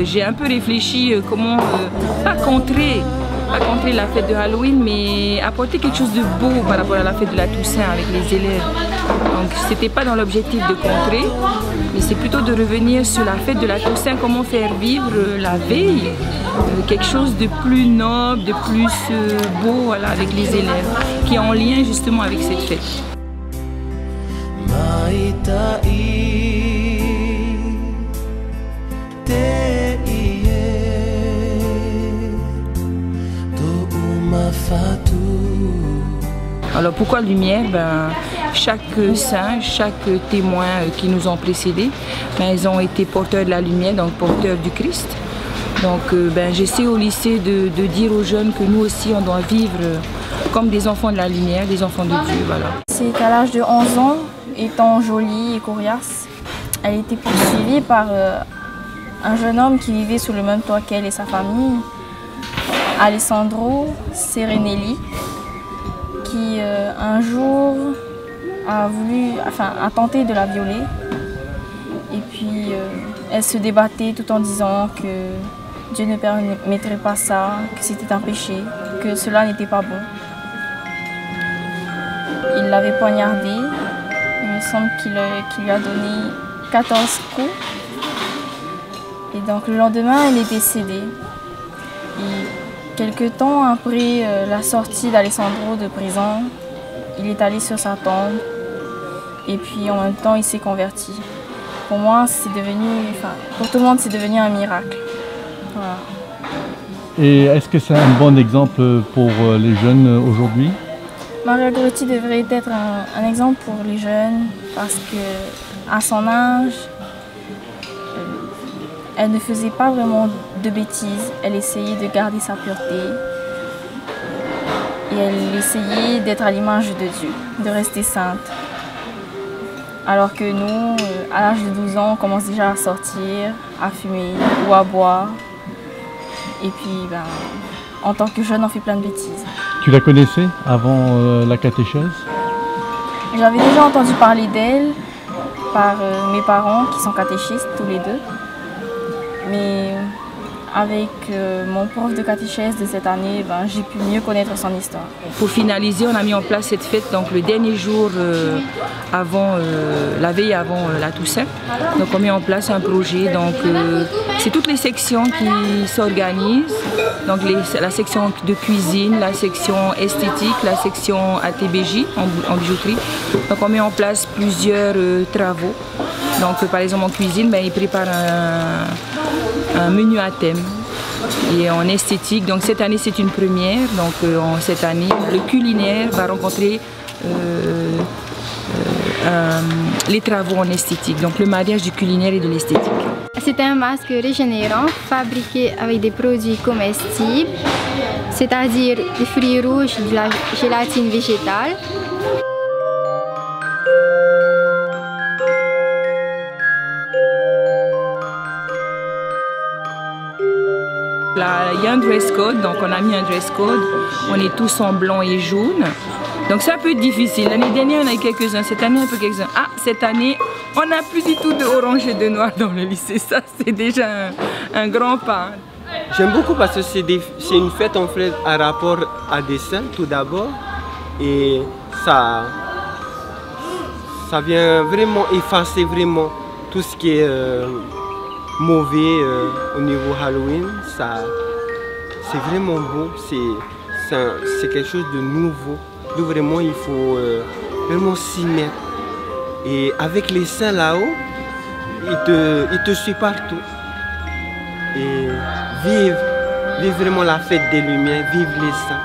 J'ai un peu réfléchi comment, pas contrer la fête de Halloween, mais apporter quelque chose de beau par rapport à la fête de la Toussaint avec les élèves. Donc c'était pas dans l'objectif de contrer, mais c'est plutôt de revenir sur la fête de la Toussaint, comment faire vivre la veille, quelque chose de plus noble, de plus beau, voilà, avec les élèves, qui est en lien justement avec cette fête. Alors pourquoi lumière? Chaque saint, chaque témoin qui nous ont précédés, ils ont été porteurs de la lumière, donc porteurs du Christ. Donc j'essaie au lycée de dire aux jeunes que nous aussi on doit vivre comme des enfants de la lumière, des enfants de Dieu. Voilà. C'est qu'à l'âge de 11 ans, étant jolie et coriace, elle était poursuivie par un jeune homme qui vivait sous le même toit qu'elle et sa famille, Alessandro Serenelli, qui un jour a tenté de la violer. Et puis elle se débattait tout en disant que Dieu ne permettrait pas ça, que c'était un péché, que cela n'était pas bon. Il l'avait poignardée. Il me semble qu'il lui a donné 14 coups. Et donc le lendemain, elle est décédée. Et quelque temps après la sortie d'Alessandro de prison, il est allé sur sa tombe et puis en même temps il s'est converti. Pour moi, pour tout le monde, c'est devenu un miracle. Voilà. Et est-ce que c'est un bon exemple pour les jeunes aujourd'hui? Maria Grotti devrait être un exemple pour les jeunes parce qu'à son âge, elle ne faisait pas vraiment de bêtises, elle essayait de garder sa pureté et elle essayait d'être à l'image de Dieu, de rester sainte. Alors que nous, à l'âge de 12 ans, on commence déjà à sortir, à fumer ou à boire. Et puis, en tant que jeune, on fait plein de bêtises. Tu la connaissais avant la catéchèse? J'avais déjà entendu parler d'elle par mes parents qui sont catéchistes tous les deux. Mais avec mon prof de catéchèse de cette année, j'ai pu mieux connaître son histoire. Pour finaliser, on a mis en place cette fête donc le dernier jour la veille avant la Toussaint. Donc on met en place un projet. Donc c'est toutes les sections qui s'organisent. Donc la section de cuisine, la section esthétique, la section ATBJ en bijouterie. Donc on met en place plusieurs travaux. Donc par exemple en cuisine, ils préparent un menu à thème. Et en esthétique, donc cette année c'est une première, donc cette année le culinaire va rencontrer les travaux en esthétique, donc le mariage du culinaire et de l'esthétique. C'est un masque régénérant fabriqué avec des produits comestibles, c'est-à-dire des fruits rouges, de la gélatine végétale. Il y a un dress code, donc on a mis un dress code, on est tous en blanc et jaune. Donc c'est un peu difficile. L'année dernière on a eu quelques-uns, cette année un peu quelques-uns. Ah, cette année on n'a plus du tout de orange et de noir dans le lycée, ça c'est déjà un grand pas. J'aime beaucoup parce que c'est une fête en fait à rapport à des saints tout d'abord. Et ça vient vraiment effacer vraiment tout ce qui est mauvais au niveau Halloween. C'est vraiment beau, c'est quelque chose de nouveau. Donc vraiment il faut vraiment s'y mettre. Et avec les saints là-haut, ils te suivent partout. Et vive vraiment la fête des Lumières, vive les saints.